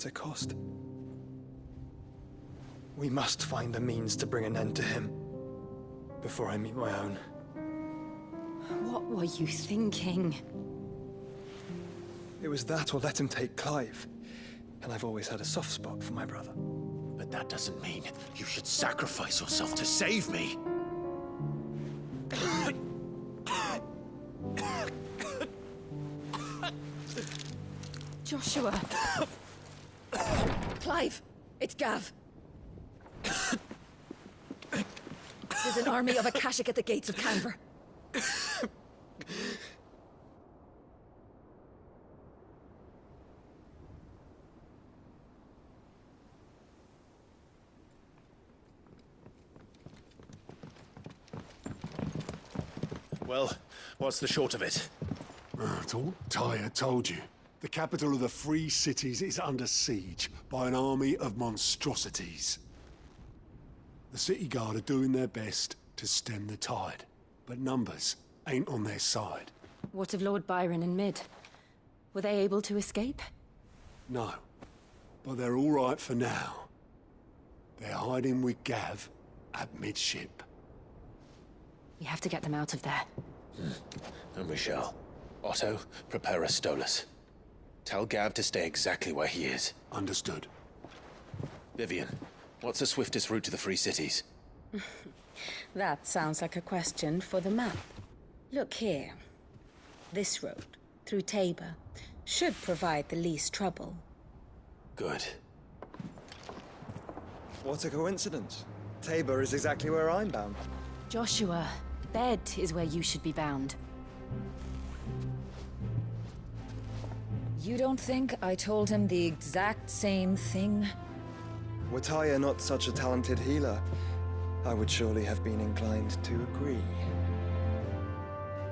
a cost. We must find the means to bring an end to him before I meet my own. What were you thinking? It was that or let him take Clive. And I've always had a soft spot for my brother. But that doesn't mean you should sacrifice yourself to save me. Joshua. Clive, it's Gav. There's an army of Akashic at the gates of Canver. Well, what's the short of it? Tyre told you. The capital of the Free Cities is under siege by an army of monstrosities. The City Guard are doing their best to stem the tide, but numbers ain't on their side. What of Lord Byron and Mid? Were they able to escape? No, but they're all right for now. They're hiding with Gav at midship. We have to get them out of there. And we shall. Otto, prepare a Stolas. Tell Gav to stay exactly where he is. Understood. Vivian, what's the swiftest route to the Free Cities? That sounds like a question for the map. Look here. This road, through Tabor, should provide the least trouble. Good. What a coincidence. Tabor is exactly where I'm bound. Joshua, bed is where you should be bound. You don't think I told him the exact same thing? Were Tyre not such a talented healer, I would surely have been inclined to agree.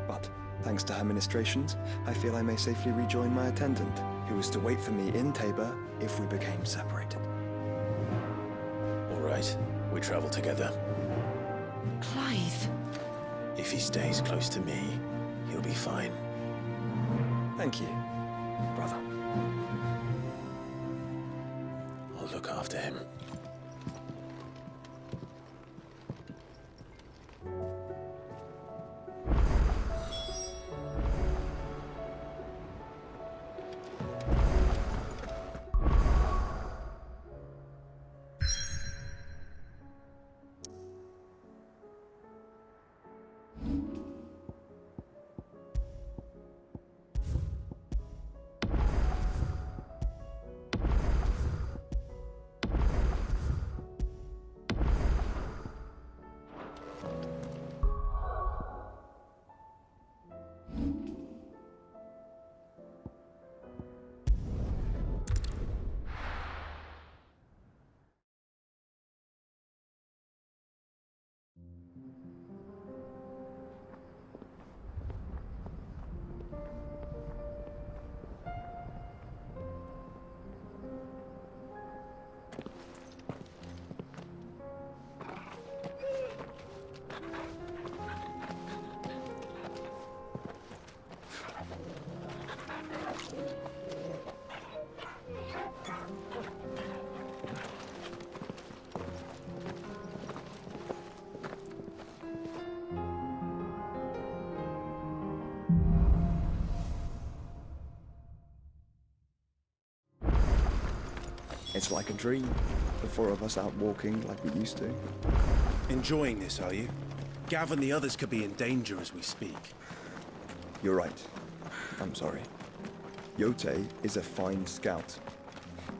But, thanks to her ministrations, I feel I may safely rejoin my attendant, who was to wait for me in Tabor if we became separated. All right, we travel together. Clive! If he stays close to me, he'll be fine. Thank you, brother. I'll look after him. It's like a dream. The four of us out walking like we used to. Enjoying this, are you? Gav and the others could be in danger as we speak. You're right. I'm sorry. Yote is a fine scout.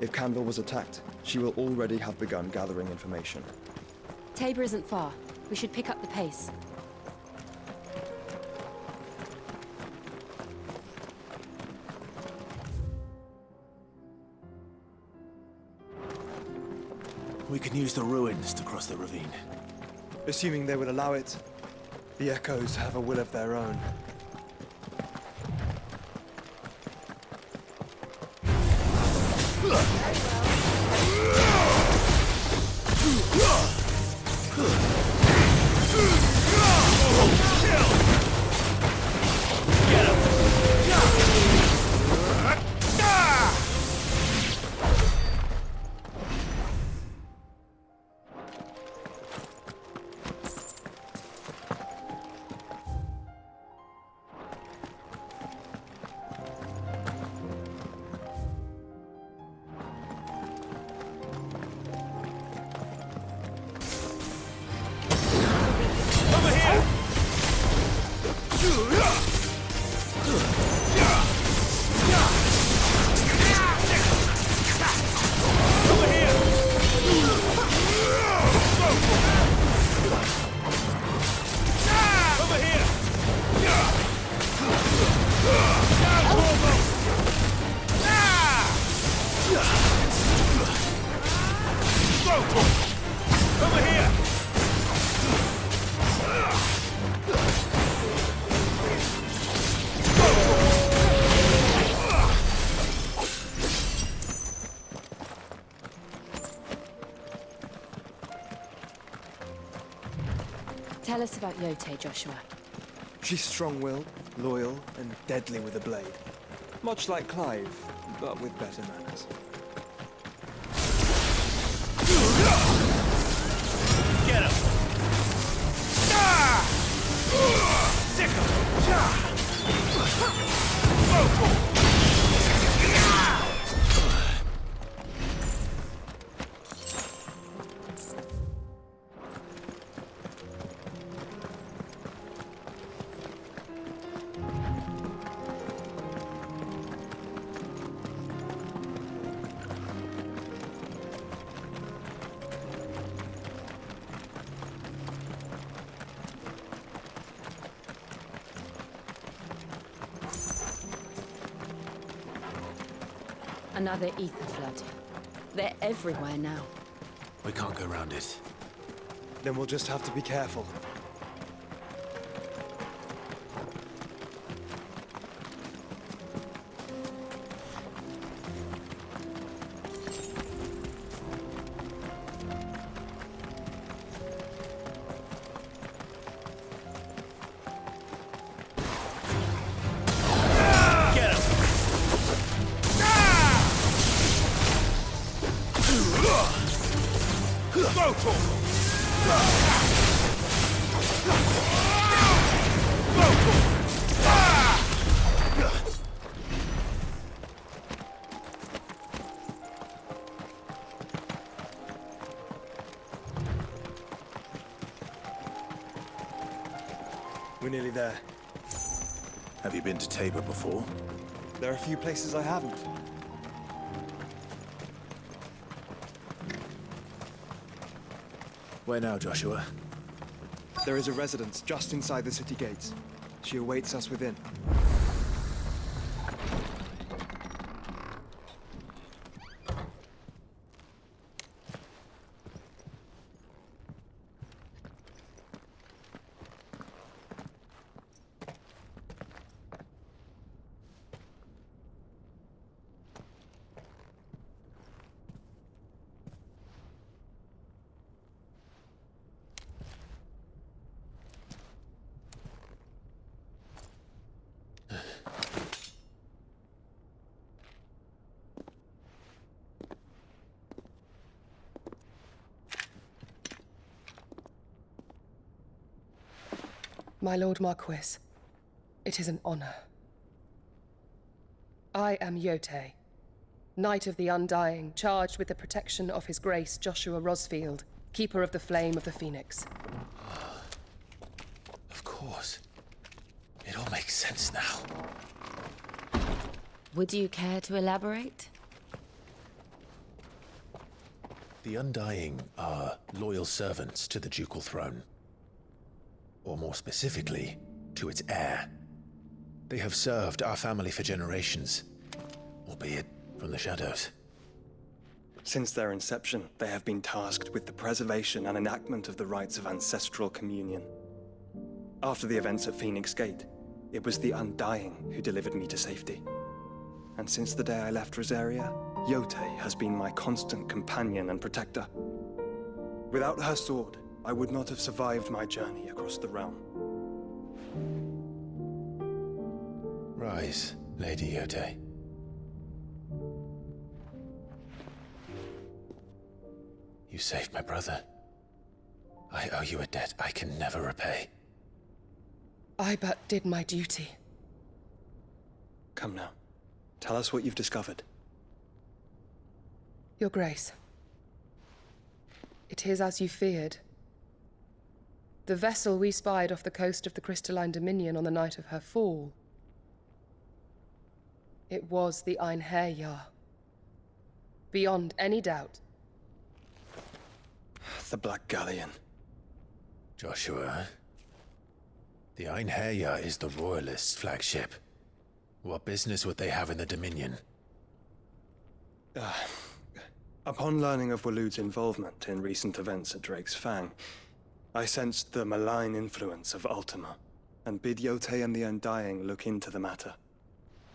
If Canver was attacked, she will already have begun gathering information. Tabor isn't far. We should pick up the pace. We can use the ruins to cross the ravine. Assuming they would allow it, the Echoes have a will of their own. Over here! Tell us about Yote, Joshua. She's strong-willed, loyal, and deadly with a blade. Much like Clive, but with better manners. Get him! Sick him! Another ether flood. They're everywhere now. We can't go around it. Then we'll just have to be careful. We're nearly there. Have you been to Tabor before? There are a few places I haven't. Where now, Joshua? There is a residence just inside the city gates. She awaits us within. My Lord Marquis, it is an honor. I am Yote, Knight of the Undying, charged with the protection of His Grace Joshua Rosfield, Keeper of the Flame of the Phoenix. Of course. It all makes sense now. Would you care to elaborate? The Undying are loyal servants to the ducal throne. Or more specifically, to its heir. They have served our family for generations, albeit from the shadows. Since their inception, they have been tasked with the preservation and enactment of the rites of ancestral communion. After the events at Phoenix Gate, it was the Undying who delivered me to safety. And since the day I left Rosaria, Yote has been my constant companion and protector. Without her sword, I would not have survived my journey across the realm. Rise, Lady Yote. You saved my brother. I owe you a debt I can never repay. I but did my duty. Come now. Tell us what you've discovered. Your Grace. It is as you feared. The vessel we spied off the coast of the Crystalline Dominion on the night of her fall. It was the Einherjar. Beyond any doubt. The Black Galleon. Joshua, the Einherjar is the Royalists' flagship. What business would they have in the Dominion? Upon learning of Waloed's involvement in recent events at Drake's Fang, I sensed the malign influence of Ultima, and bid Yote and the Undying look into the matter.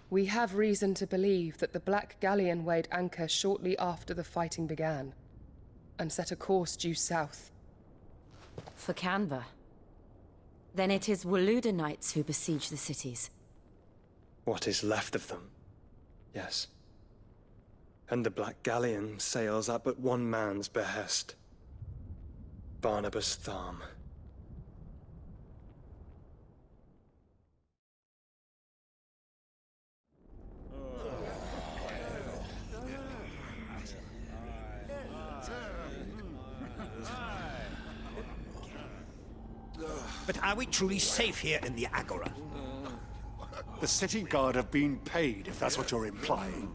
We have reason to believe that the Black Galleon weighed anchor shortly after the fighting began, and set a course due south. For Canva. Then it is Waloed knights who besiege the cities. What is left of them, yes. And the Black Galleon sails at but one man's behest. Barnabas Tharm. But are we truly safe here in the Agora? The city guard have been paid, if that's what you're implying.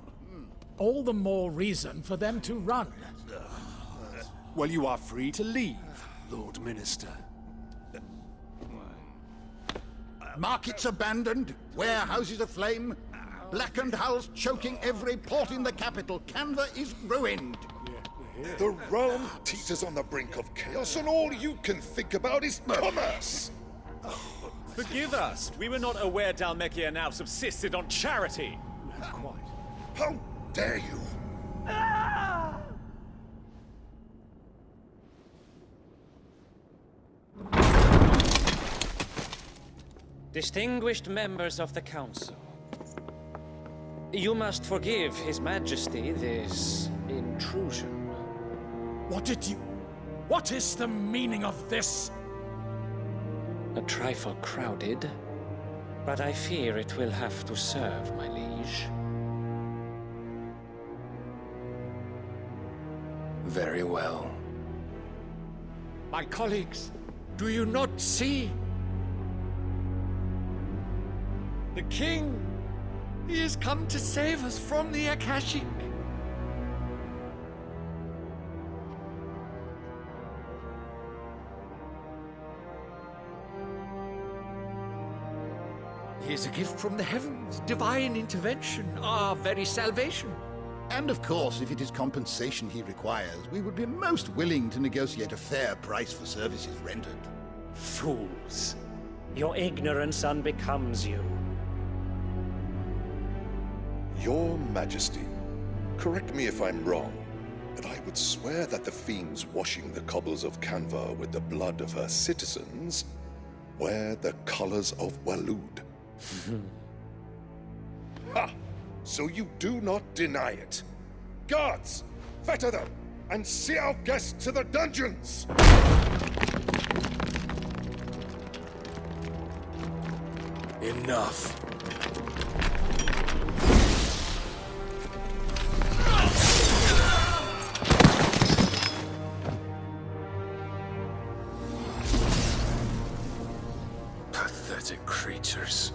All the more reason for them to run. Well, you are free to leave, Lord Minister. Markets abandoned, warehouses aflame, blackened hulls choking every port in the capital. Canva is ruined. The realm teeters on the brink of chaos, and all you can think about is commerce! Forgive us! We were not aware Dhalmekia now subsisted on charity! Not quite. How dare you! Distinguished members of the Council, you must forgive His Majesty this intrusion. What is the meaning of this? A trifle crowded, but I fear it will have to serve, my liege. Very well. My colleagues, do you not see? The king! He has come to save us from the Akashic! He is a gift from the heavens, divine intervention, our very salvation. And of course, if it is compensation he requires, we would be most willing to negotiate a fair price for services rendered. Fools! Your ignorance unbecomes you. Your Majesty, correct me if I'm wrong, but I would swear that the fiends washing the cobbles of Canva with the blood of her citizens wear the colors of Waloed. Ha! So you do not deny it. Guards, fetter them, and see our guests to the dungeons! Enough. Pathetic creatures.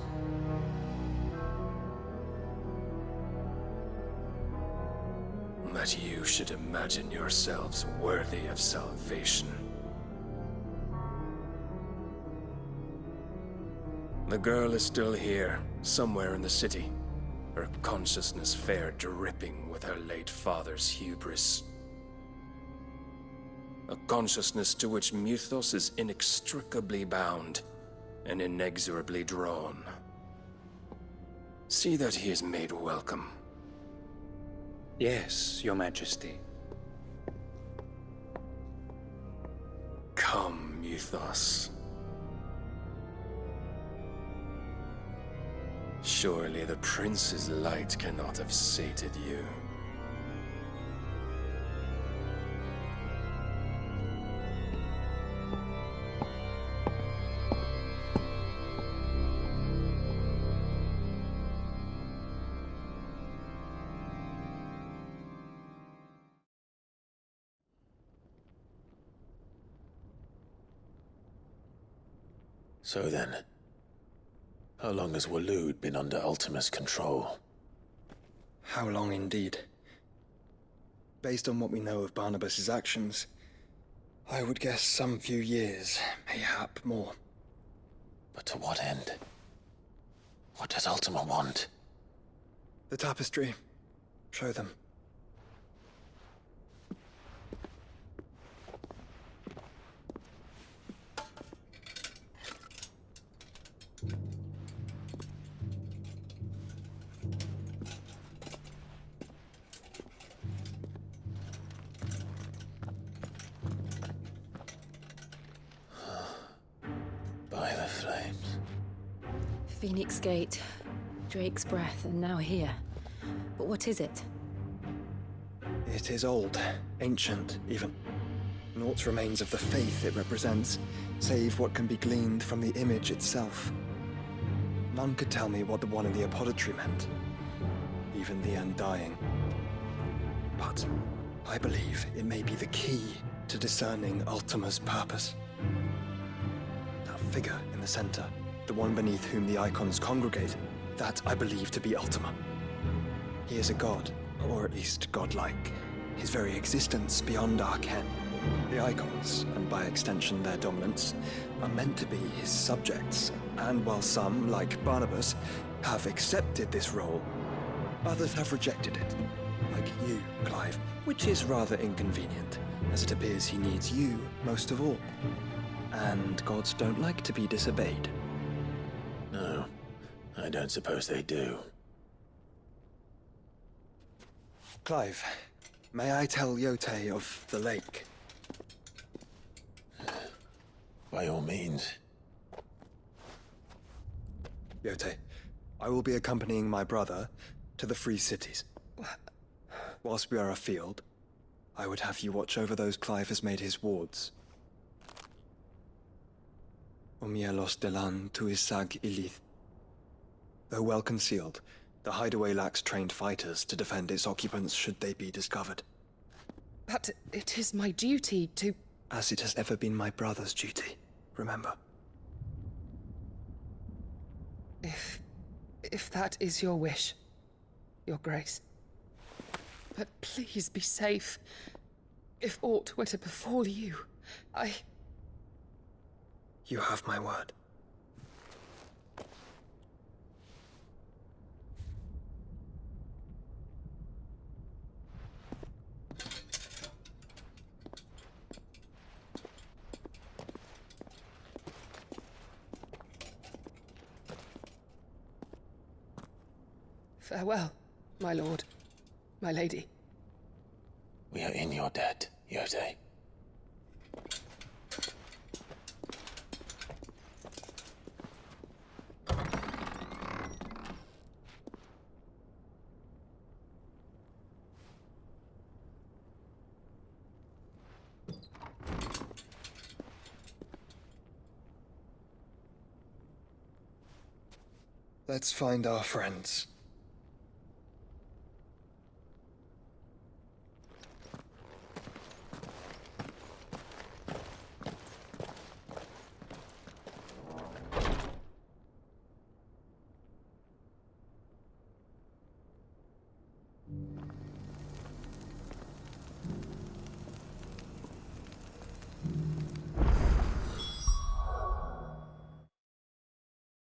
That you should imagine yourselves worthy of salvation. The girl is still here, somewhere in the city. Her consciousness fair dripping with her late father's hubris. A consciousness to which Mythos is inextricably bound and inexorably drawn. See that he is made welcome. Yes, Your Majesty. Come, Mythos. Surely the prince's light cannot have sated you. So then, how long has Waloed been under Ultima's control? How long indeed? Based on what we know of Barnabas's actions, I would guess some few years, mayhap more. But to what end? What does Ultima want? The tapestry. Show them. Phoenix Gate, Drake's Breath, and now here. But what is it? It is old, ancient, even. Naught remains of the faith it represents, save what can be gleaned from the image itself. None could tell me what the one in the apothecary meant, even the Undying. But I believe it may be the key to discerning Ultima's purpose. That figure in the center, the one beneath whom the icons congregate, that I believe to be Ultima. He is a god, or at least godlike. His very existence beyond our ken. The icons, and by extension their dominants, are meant to be his subjects, and while some, like Barnabas, have accepted this role, others have rejected it. Like you, Clive, which is rather inconvenient, as it appears he needs you most of all. And gods don't like to be disobeyed. No, I don't suppose they do. Clive, may I tell Yote of the lake? By all means. Yote, I will be accompanying my brother to the Free Cities. Whilst we are afield, I would have you watch over those Clive has made his wards. Umielos delan tuisag ilith. Though well concealed, the hideaway lacks trained fighters to defend its occupants should they be discovered. But it is my duty to... As it has ever been my brother's duty, remember. If that is your wish, Your Grace. But please be safe. If aught were to befall you, You have my word. Farewell, my lord, my lady. We are in your debt, Yote. Let's find our friends.